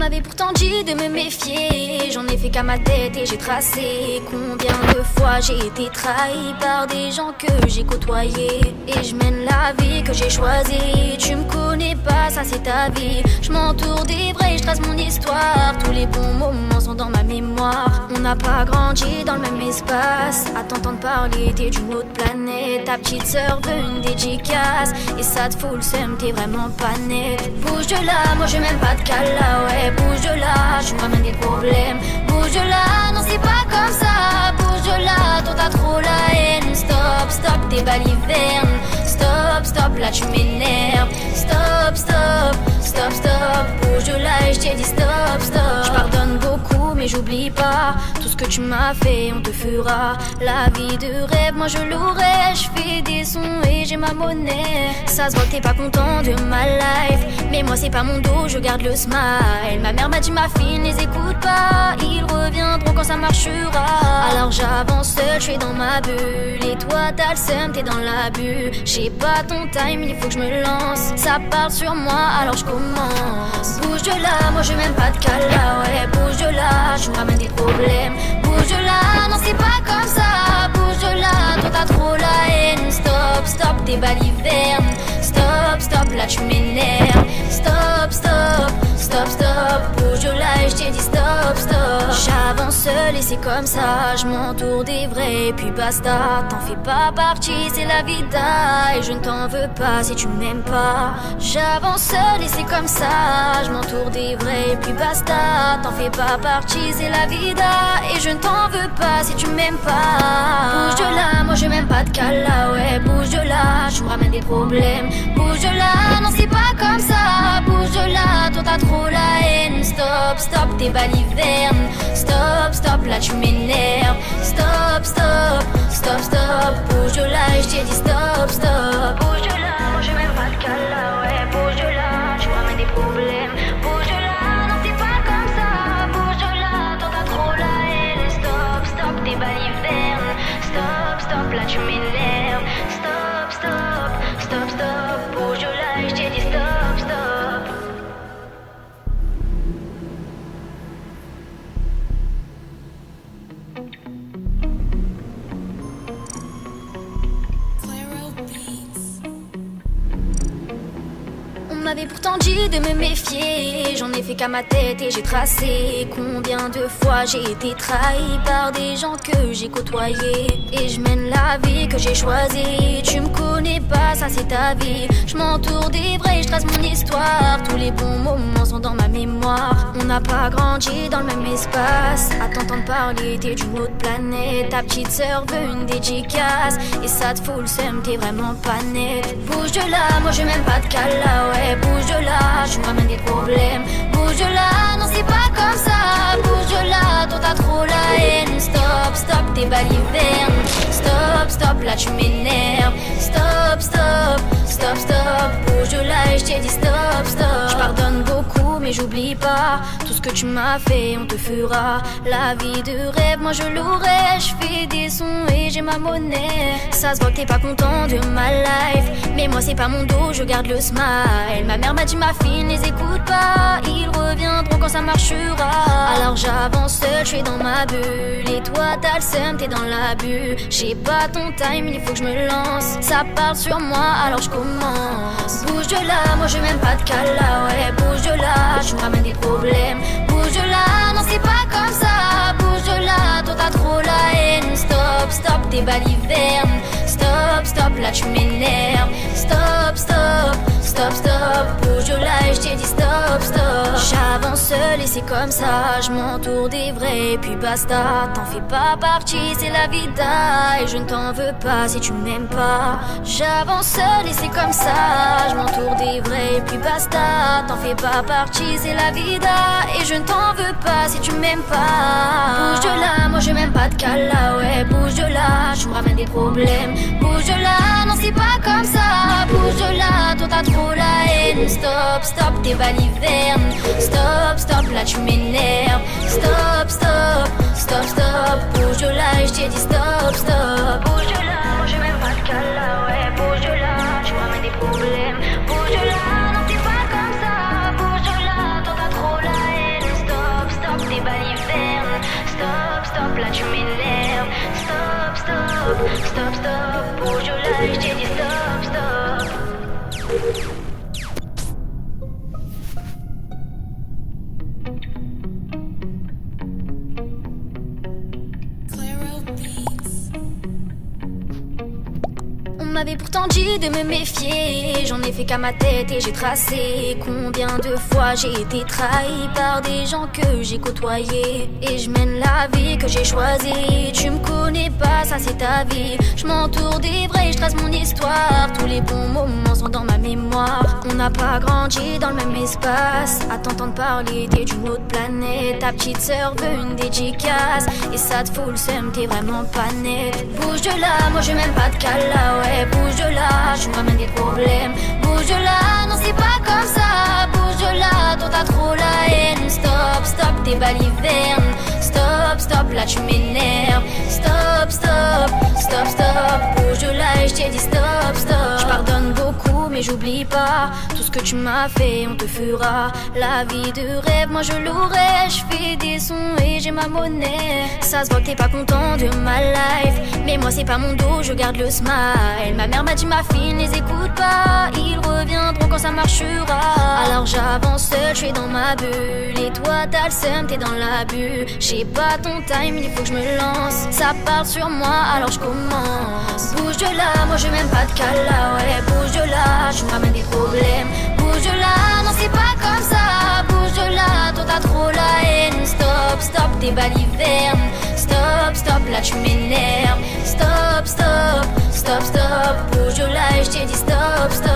m'avait pourtant dit de me méfier. J'en ai fait qu'à ma tête et j'ai tracé. Combien de fois j'ai été trahi par des gens que j'ai côtoyés. Et je mène la vie que j'ai choisie. Tu me connais pas, ça c'est ta vie. Je m'entoure des vrais, je trace mon histoire. Tous les bons moments sont dans ma mémoire. On n'a pas grandi dans le même espace. À t'entendre parler, t'es d'une autre planète. Ta petite sœur veut une dédicace. Et ça te fout le seum, t'es vraiment pas net. Bouge de là, moi je même pas de cala, ouais. Bouge de là, je me ramène des problèmes. Bouge de là, non c'est pas comme ça. Bouge de là, toi t'as trop la haine. Stop, stop, tes balivernes. Stop, stop, là tu m'énerves. Stop, stop, stop, stop. Bouge de là et je t'ai dit stop, stop. Je pardonne beaucoup mais j'oublie pas. Tout ce que tu m'as fait, on te fera. La vie de rêve, moi je l'aurai. Je fais des sons et j'ai ma monnaie. Ça se voit que t'es pas content de ma life. Mais moi c'est pas mon dos, je garde le smile. Ma mère m'a dit ma fille, ne les écoute pas. Ils reviendront quand ça marchera. Alors j'avance seul, je suis dans ma bulle. Et toi t'as le seum, t'es dans l'abus. J'ai pas ton time, il faut que je me lance. Ça parle sur moi, alors je commence. Bouge de là, moi je même pas de cala, ouais. Bouge de là, je me ramène des problèmes. Bouge de là, non c'est pas comme ça. Bouge de là, toi t'as trop la haine. Stop, stop, tes balivernes. Stop, stop, là tu m'énerves. Stop, stop, stop, stop. Bouge de là et je t'ai dit stop, stop. J'avance seul et c'est comme ça. Je m'entoure des vrais et puis basta. T'en fais pas partie, c'est la vida. Et je ne t'en veux pas si tu m'aimes pas. J'avance seul et c'est comme ça. Je m'entoure des vrais et puis basta. T'en fais pas partie, c'est la vida. Et je ne t'en veux pas si tu m'aimes pas. Bouge de là, moi je m'aime pas de cala, ouais. Bouge de là, je me ramène des problèmes. Bouge de là, non c'est pas comme ça. Bouge de là, toi t'as trop la haine. Stop, stop, tes balivernes. Stop, stop, là tu m'énerves. Stop, stop, stop, stop. Bouge de là et je t'ai dit stop, stop. Bouge de là, moi je m'aime pas de cala, ouais. Bouge de là, tu me ramènes des problèmes. Bouge de là, non c'est pas comme ça. Bouge de là, toi t'as trop la haine. Stop, stop, tes balivernes. Stop, stop, là tu m'énerves. Stop, stop, stop, stop. Bouge de là et je t'ai dit stop, stop. On m'avait pourtant dit de me méfier. J'en ai fait qu'à ma tête et j'ai tracé. Combien de fois j'ai été trahi par des gens que j'ai côtoyés. Et je mène la vie que j'ai choisie. Tu me connais pas, ça c'est ta vie. Je m'entoure des vrais, je trace mon histoire. Tous les bons moments sont dans ma mémoire. On n'a pas grandi dans le même espace. À t'entendre parler, t'es d'une autre planète. Ta petite sœur veut une dédicace. Et ça te fout le seum, t'es vraiment pas net. Bouge de là, moi je m'aime pas de cala, ouais. Bouge de là, je me ramène des problèmes. Bouge de là, non c'est pas comme ça. Bouge de là, toi t'as trop la haine. Stop, stop, tes balivernes. Stop, stop, là tu m'énerves. Stop, stop, stop, stop. Bouge de là et je t'ai dit stop, stop. Je pardonne beaucoup mais j'oublie pas. Tout ce que tu m'as fait, on te fera. La vie de rêve, moi je l'aurai. Je fais des sons et j'ai ma monnaie. Ça se voit que t'es pas content de ma life. Mais moi c'est pas mon dos, je garde le smile. Ma mère m'a dit ma fille, ne les écoute pas. Ils reviendront quand ça marchera. Alors j'avance seul, je suis dans ma bulle. Et toi t'as le seum, t'es dans l'abus. J'ai pas ton time, il faut que je me lance. Ça parle sur moi, alors je commence. Bouge de là, moi je m'aime pas de cala, ouais. Bouge de là, je me ramène des problèmes. Bouge de là, non c'est pas comme ça. Bouge de là, toi t'as trop la haine. Stop, stop, tes balivernes. Stop, stop, là tu m'énerves. Stop, stop, stop, stop. Bouge de là et je t'ai dit stop, stop. J'avance seul et c'est comme ça. Je m'entoure des vrais et puis basta. T'en fais pas partie, c'est la vida. Et je ne t'en veux pas si tu m'aimes pas. J'avance seul et c'est comme ça. Je m'entoure des vrais et puis basta. T'en fais pas partie, c'est la vida. Et je ne t'en veux pas si tu m'aimes pas. Bouge de là, moi je m'aime pas de cala, ouais. Bouge de là, je me ramène des problèmes. Bouge de là, non c'est pas comme ça. Bouge de là, toi t'as trop la haine. Stop, stop, tes balivernes. Stop, stop, là tu m'énerves. Stop, stop, stop, stop. Bouge de là et je t'ai dit stop, stop. Bouge de là, moi je m'aime pas de cala, ouais. Bouge de là, tu me ramènes des problèmes. Bouge de là, non c'est pas comme ça. Bouge de là, toi t'as trop la haine. stop, stop. Bouge de là et je t'ai dit stop, stop. On m'avait pourtant dit de me méfier, j'en ai fait qu'à ma tête et j'ai tracé. Combien de fois j'ai été trahi par des gens que j'ai côtoyés. Et je mène la vie que j'ai choisie. Tu me connais pas, ça c'est ta vie. Je m'entoure des vrais, je trace mon histoire. Tous les bons moments sont dans ma mémoire. On n'a pas grandi dans le même espace. À t'entendre parler, t'es d'une autre planète. Ta petite sœur veut une dédicace. Et ça te fout le seum, t'es vraiment pas net. Bouge de là, moi je même pas de cala, ouais. Bouge de là, je me ramène des problèmes. Bouge de là, non c'est pas comme ça. Bouge de là, toi t'as trop la haine. Stop, stop, t'es balivernes. Stop, stop, là tu m'énerves. Stop, stop, stop, stop. Bouge de là et je t'ai dit stop, stop. Je pardonne beaucoup mais j'oublie pas. Tout ce que tu m'as fait, on te fera. La vie de rêve, moi je l'aurai. Je fais des sons et j'ai ma monnaie. Ça se voit que t'es pas content de ma life. Mais moi c'est pas mon dos, je garde le smile. Ma mère m'a dit ma fille, ne les écoute pas. Ils reviendront quand ça marchera. Alors j'avance seule, je suis dans ma bulle. Et toi t'as le seum, t'es dans l'abus. J'ai pas ton time, il faut que je me lance. Ça parle sur moi, alors je commence. Bouge de là, moi je m'aime pas de cala, ouais. Bouge de là, je me ramène des problèmes. Bouge de là, non c'est pas comme ça. Bouge de là, toi t'as trop la haine. Stop, stop, t'es balivernes. Stop, stop, là tu m'énerves. Stop, stop, stop, stop. Bouge de là et je t'ai dit stop, stop.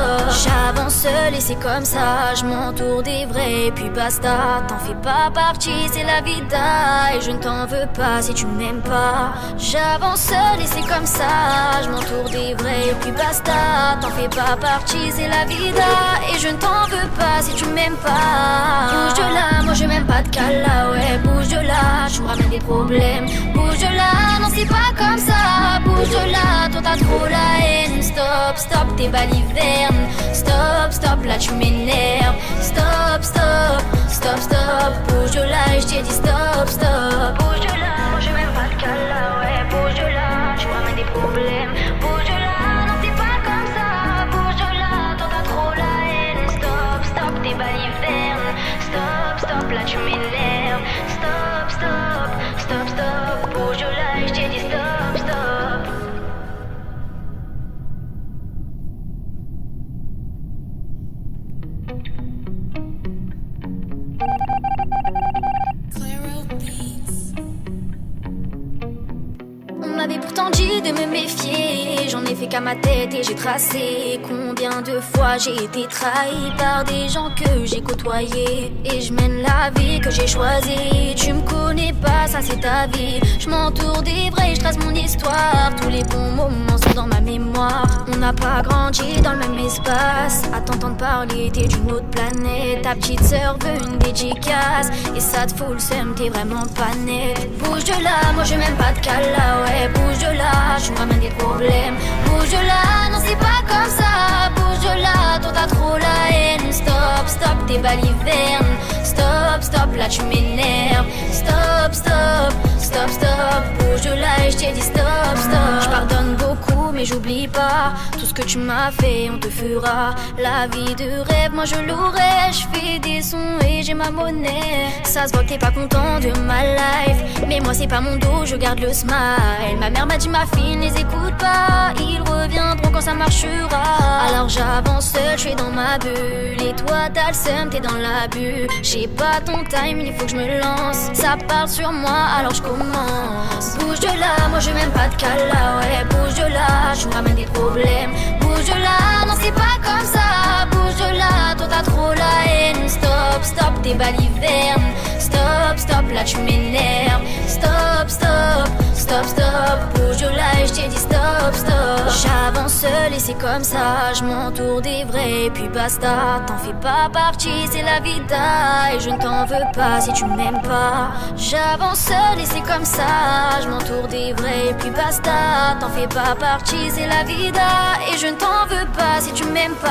J'avance seule et c'est comme ça. Je m'entoure des vrais et puis basta. T'en fais pas partie, c'est la vida. Et je ne t'en veux pas si tu m'aimes pas. J'avance seule et c'est comme ça. Je m'entoure des vrais et puis basta. T'en fais pas partie, c'est la vida. Et je ne t'en veux pas si tu m'aimes pas. Bouge de là, moi je m'aime pas de cala, ouais. Bouge de là, je me ramène des problèmes. Bouge de là, non c'est pas comme ça. Bouge de là, toi t'as trop la haine. Stop, stop, t'es balivernes. Stop, stop, là tu m'énerves. Stop, stop, stop, stop. Bouge de là et je t'ai dit stop, stop. Bouge de là, moi je m'aime pas de cala, ouais. Bouge de là, je me ramène des problèmes. Bouge de là, non c'est pas comme ça. Bouge de là, toi t'as trop la haine. Stop, stop, t'es balivernes. Stop, stop, là tu m'énerves. Stop, stop, stop, stop. Bouge de là et je t'ai dit stop, stop. On m'avait pourtant dit de me méfier. J'en ai fait qu'à ma tête et j'ai tracé. Combien de fois j'ai été trahi par des gens que j'ai côtoyés. Et je mène la vie que j'ai choisie. Tu me connais pas, ça c'est ta vie. Je m'entoure des vrais, je trace mon histoire. Tous les bons moments sont dans ma mémoire. On n'a pas grandi dans le même espace. À t'entendre parler, t'es d'une autre planète. Ta petite sœur veut une dédicace. Et ça te fout le seum, t'es vraiment pas net. Bouge de là, moi je m'aime pas de cala, ouais. Bouge de là, je me ramène des problèmes. Bouge de là, non c'est pas comme ça. Bouge de là, toi t'as trop la haine. Stop, stop, t'es balivernes. Stop, stop, là tu m'énerves. Stop, stop, stop, stop. Bouge de là et je t'ai dit stop, stop. Je pardonne beaucoup mais j'oublie pas. Tout ce que tu m'as fait, on te fera. La vie de rêve, moi je l'aurai. Je fais des sons et j'ai ma monnaie. Ça se voit que t'es pas content de ma life. Mais moi c'est pas mon dos, je garde le smile. Ma mère m'a dit ma fille, ne les écoute pas. Ils reviendront quand ça marchera. Alors j'avance seule, je suis dans ma bulle. Et toi t'as le seum, t'es dans l'abus. J'ai pas ton time, il faut que je me lance. Ça parle sur moi, alors je commence. Bouge de là, moi je m'aime pas de cala, ouais. Bouge de là, je me ramène des problèmes. Bouge de là, non c'est pas comme ça. Bouge de là, toi t'as trop la haine. Stop, stop, t'es balivernes. Stop, stop, là tu m'énerves. Stop, stop, stop, stop. Bouge de là et je t'ai dit stop, stop. J'avance seule et c'est comme ça. Je m'entoure des vrais et puis basta. T'en fais pas partie, c'est la vida. Et je ne t'en veux pas si tu m'aimes pas. J'avance seule et c'est comme ça. Je m'entoure des vrais et puis basta. T'en fais pas partie, c'est la vida. Et je ne t'en veux pas si tu m'aimes pas.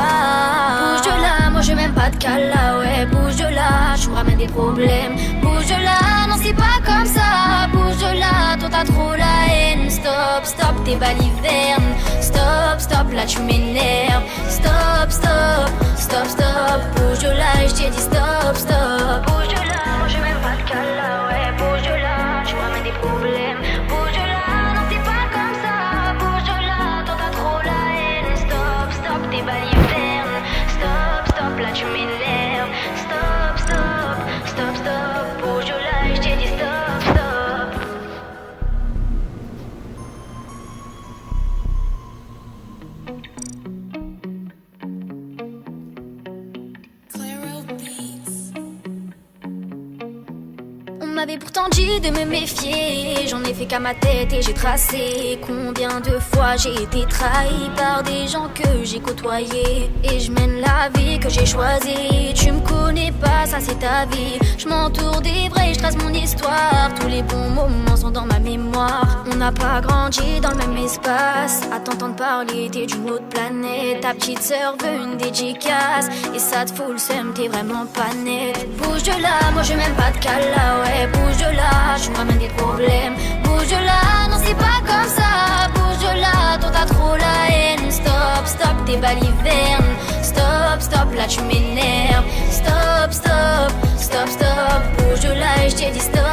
Bouge de là, moi je m'aime pas de cala, ouais. Bouge de là, je me ramène des problèmes. Bouge de là, non c'est pas comme ça. Bouge de là, toi t'as trop la haine. Stop, stop, tes balivernes. Stop, stop, là tu m'énerves. Stop, stop, stop, stop. Bouge de là et je t'ai dit stop, stop. Bouge de là, moi j'ai même pas de cala, ouais. Bouge de là, tu m'amènes des problèmes. Bouge de là, non t'es pas comme ça. Bouge de là, toi t'as trop la haine. Stop, stop, tes balivernes. Stop, stop, là tu m'énerves. Stop, stop, stop, stop. Bouge de là et je t'ai dit stop, stop. On m'avait pourtant dit de me méfier. J'en ai fait qu'à ma tête et j'ai tracé. Combien de fois j'ai été trahi par des gens que j'ai côtoyés. Et je mène la vie que j'ai choisie. Tu me connais pas, ça c'est ta vie. Je m'entoure des vrais, je trace mon histoire. Tous les bons moments sont dans ma mémoire. On n'a pas grandi dans le même espace. À t'entendre parler, t'es d'une autre planète. Ta petite sœur veut une dédicace. Et ça te fout le seum, t'es vraiment pas net. Bouge de là, moi je même pas de cala, ouais. Bouge de là, tu me ramènes des problèmes. Bouge de là, non c'est pas comme ça. Bouge de là, toi t'as trop la haine. Stop, stop, tes balivernes. Stop, stop, là tu m'énerves. Stop, stop, stop, stop. Bouge de là et je t'ai dit stop.